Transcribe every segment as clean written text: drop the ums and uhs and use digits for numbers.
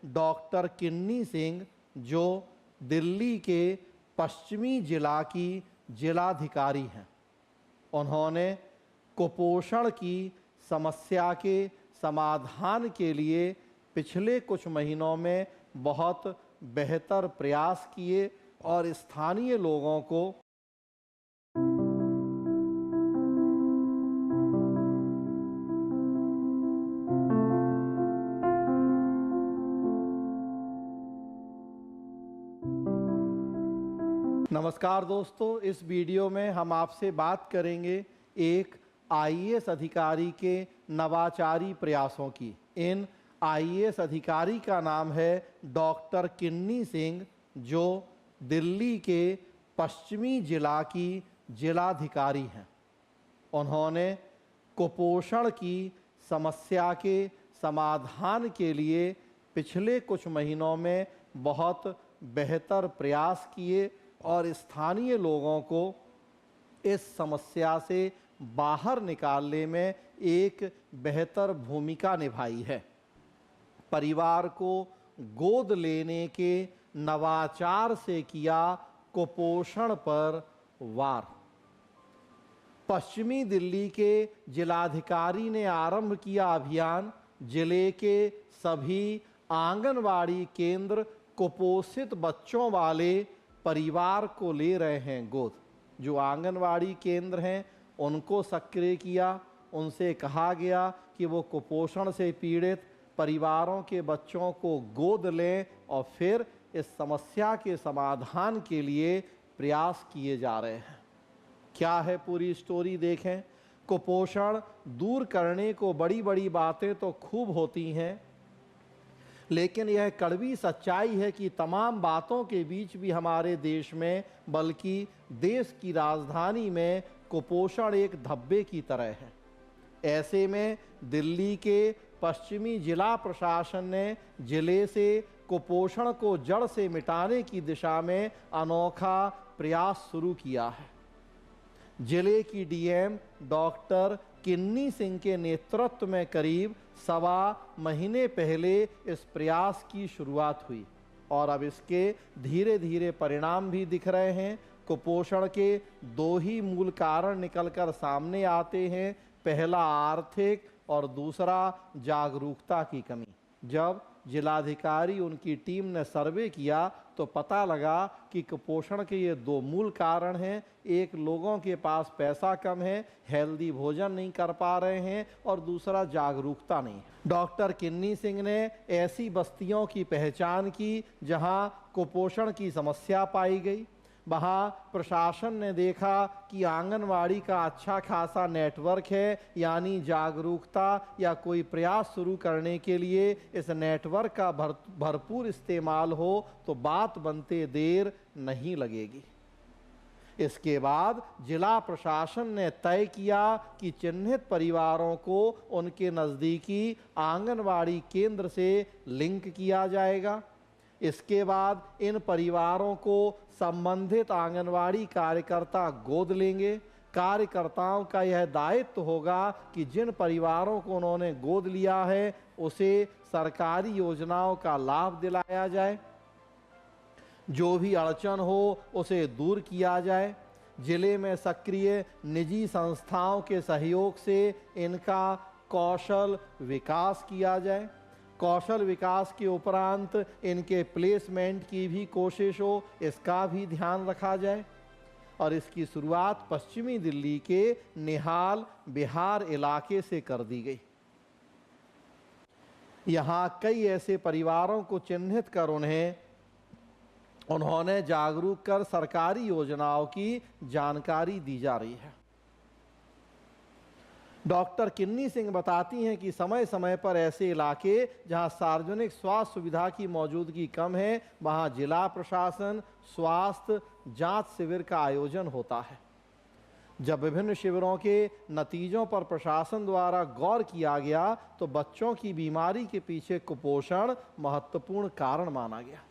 Doctor किन्नी सिंह, जो दिल्ली के पश्चिमी जिला की जिलाधिकारी हैं। उन्होंने कुपोषण की समस्या के समाधान के लिए पिछले कुछ महीनों में बहुत बेहतर प्रयास किए और स्थानीय लोगों को नमस्कार दोस्तों, इस वीडियो में हम आपसे बात करेंगे एक आईएएस अधिकारी के नवाचारी प्रयासों की। इन आईएएस अधिकारी का नाम है डॉक्टर किन्नी सिंह, जो दिल्ली के पश्चिमी जिला की जिलाधिकारी हैं। उन्होंने कुपोषण की समस्या के समाधान के लिए पिछले कुछ महीनों में बहुत बेहतर प्रयास किए और स्थानीय लोगों को इस समस्या से बाहर निकालने में एक बेहतर भूमिका निभाई है। परिवार को गोद लेने के नवाचार से किया कुपोषण पर वार। पश्चिमी दिल्ली के जिलाधिकारी ने आरंभ किया अभियान। जिले के सभी आंगनवाड़ी केंद्र कुपोषित बच्चों वाले परिवार को ले रहे हैं गोद। जो आंगनवाड़ी केंद्र हैं उनको सक्रिय किया। उनसे कहा गया कि वो कुपोषण से पीड़ित परिवारों के बच्चों को गोद लें और फिर इस समस्या के समाधान के लिए प्रयास किए जा रहे हैं। क्या है पूरी स्टोरी देखें। कुपोषण दूर करने को बड़ी बड़ी बातें तो खूब होती हैं, लेकिन यह कड़वी सच्चाई है कि तमाम बातों के बीच भी हमारे देश में, बल्कि देश की राजधानी में, कुपोषण एक धब्बे की तरह है। ऐसे में दिल्ली के पश्चिमी जिला प्रशासन ने जिले से कुपोषण को जड़ से मिटाने की दिशा में अनोखा प्रयास शुरू किया है। जिले की डीएम डॉक्टर किन्नी सिंह के नेतृत्व में करीब 1.25 महीने पहले इस प्रयास की शुरुआत हुई और अब इसके धीरे धीरे परिणाम भी दिख रहे हैं। कुपोषण के 2 ही मूल कारण निकलकर सामने आते हैं। पहला आर्थिक और दूसरा जागरूकता की कमी। जब जिलाधिकारी उनकी टीम ने सर्वे किया तो पता लगा कि कुपोषण के ये 2 मूल कारण हैं। एक, लोगों के पास पैसा कम है, हेल्दी भोजन नहीं कर पा रहे हैं, और दूसरा जागरूकता नहीं। डॉक्टर किन्नी सिंह ने ऐसी बस्तियों की पहचान की जहां कुपोषण की समस्या पाई गई। वहाँ प्रशासन ने देखा कि आंगनवाड़ी का अच्छा खासा नेटवर्क है, यानी जागरूकता या कोई प्रयास शुरू करने के लिए इस नेटवर्क का भरपूर इस्तेमाल हो तो बात बनते देर नहीं लगेगी। इसके बाद जिला प्रशासन ने तय किया कि चिन्हित परिवारों को उनके नज़दीकी आंगनवाड़ी केंद्र से लिंक किया जाएगा। इसके बाद इन परिवारों को संबंधित आंगनवाड़ी कार्यकर्ता गोद लेंगे। कार्यकर्ताओं का यह दायित्व होगा कि जिन परिवारों को उन्होंने गोद लिया है उसे सरकारी योजनाओं का लाभ दिलाया जाए, जो भी अड़चन हो उसे दूर किया जाए। जिले में सक्रिय निजी संस्थाओं के सहयोग से इनका कौशल विकास किया जाए। कौशल विकास के उपरांत इनके प्लेसमेंट की भी कोशिश हो, इसका भी ध्यान रखा जाए। और इसकी शुरुआत पश्चिमी दिल्ली के निहाल बिहार इलाके से कर दी गई। यहाँ कई ऐसे परिवारों को चिन्हित कर उन्होंने जागरूक कर सरकारी योजनाओं की जानकारी दी जा रही है। डॉक्टर किन्नी सिंह बताती हैं कि समय समय पर ऐसे इलाके जहां सार्वजनिक स्वास्थ्य सुविधा की मौजूदगी कम है, वहां जिला प्रशासन स्वास्थ्य जांच शिविर का आयोजन होता है। जब विभिन्न शिविरों के नतीजों पर प्रशासन द्वारा गौर किया गया तो बच्चों की बीमारी के पीछे कुपोषण महत्वपूर्ण कारण माना गया।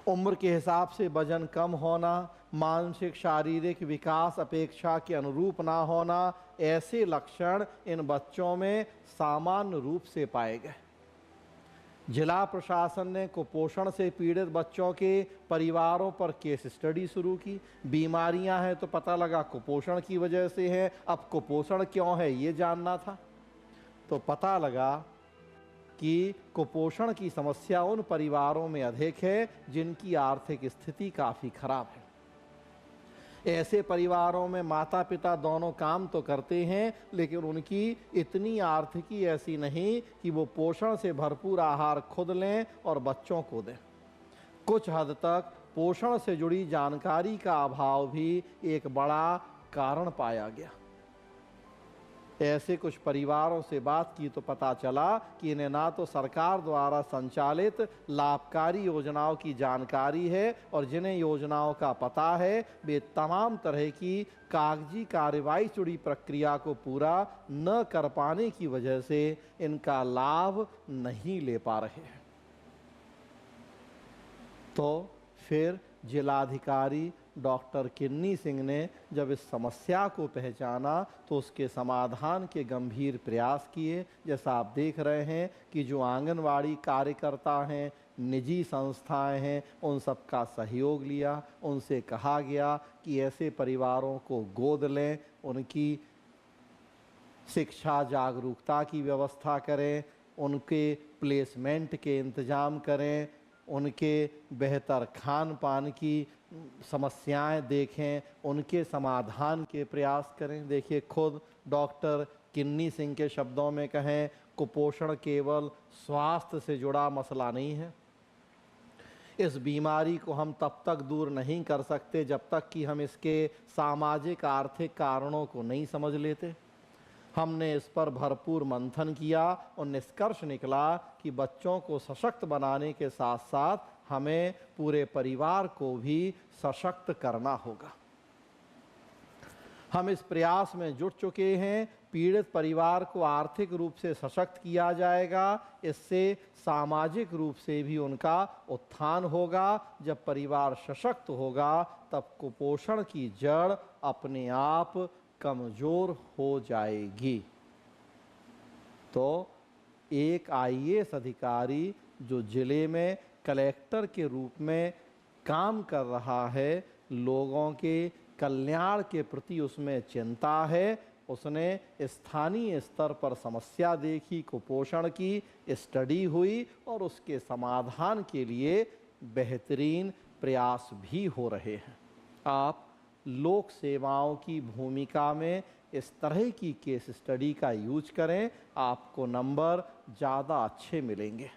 उम्र के हिसाब से वजन कम होना, मानसिक शारीरिक विकास अपेक्षा के अनुरूप ना होना, ऐसे लक्षण इन बच्चों में सामान्य रूप से पाए गए। जिला प्रशासन ने कुपोषण से पीड़ित बच्चों के परिवारों पर केस स्टडी शुरू की। बीमारियां हैं तो पता लगा कुपोषण की वजह से है, अब कुपोषण क्यों है ये जानना था। तो पता लगा कि कुपोषण की समस्या उन परिवारों में अधिक है जिनकी आर्थिक स्थिति काफ़ी खराब है। ऐसे परिवारों में माता पिता दोनों काम तो करते हैं, लेकिन उनकी इतनी आर्थिकी ऐसी नहीं कि वो पोषण से भरपूर आहार खुद लें और बच्चों को दें। कुछ हद तक पोषण से जुड़ी जानकारी का अभाव भी एक बड़ा कारण पाया गया। ऐसे कुछ परिवारों से बात की तो पता चला कि इन्हें ना तो सरकार द्वारा संचालित लाभकारी योजनाओं की जानकारी है, और जिन्हें योजनाओं का पता है वे तमाम तरह की कागजी कार्रवाई जुड़ी प्रक्रिया को पूरा न कर पाने की वजह से इनका लाभ नहीं ले पा रहे हैं। तो फिर जिलाधिकारी डॉक्टर किन्नी सिंह ने जब इस समस्या को पहचाना तो उसके समाधान के गंभीर प्रयास किए। जैसा आप देख रहे हैं कि जो आंगनवाड़ी कार्यकर्ता हैं, निजी संस्थाएं हैं, उन सब का सहयोग लिया। उनसे कहा गया कि ऐसे परिवारों को गोद लें, उनकी शिक्षा जागरूकता की व्यवस्था करें, उनके प्लेसमेंट के इंतजाम करें, उनके बेहतर खान पान की समस्याएं देखें, उनके समाधान के प्रयास करें। देखिए, खुद डॉक्टर किन्नी सिंह के शब्दों में कहें, कुपोषण केवल स्वास्थ्य से जुड़ा मसला नहीं है। इस बीमारी को हम तब तक दूर नहीं कर सकते जब तक कि हम इसके सामाजिक आर्थिक कारणों को नहीं समझ लेते। हमने इस पर भरपूर मंथन किया और निष्कर्ष निकला कि बच्चों को सशक्त बनाने के साथ साथ हमें पूरे परिवार को भी सशक्त करना होगा। हम इस प्रयास में जुट चुके हैं। पीड़ित परिवार को आर्थिक रूप से सशक्त किया जाएगा, इससे सामाजिक रूप से भी उनका उत्थान होगा। जब परिवार सशक्त होगा तब कुपोषण की जड़ अपने आप कमजोर हो जाएगी। तो एक आईएएस अधिकारी जो जिले में कलेक्टर के रूप में काम कर रहा है, लोगों के कल्याण के प्रति उसमें चिंता है, उसने स्थानीय स्तर पर समस्या देखी, कुपोषण की स्टडी हुई और उसके समाधान के लिए बेहतरीन प्रयास भी हो रहे हैं। आप लोक सेवाओं की भूमिका में इस तरह की केस स्टडी का यूज करें, आपको नंबर ज़्यादा अच्छे मिलेंगे।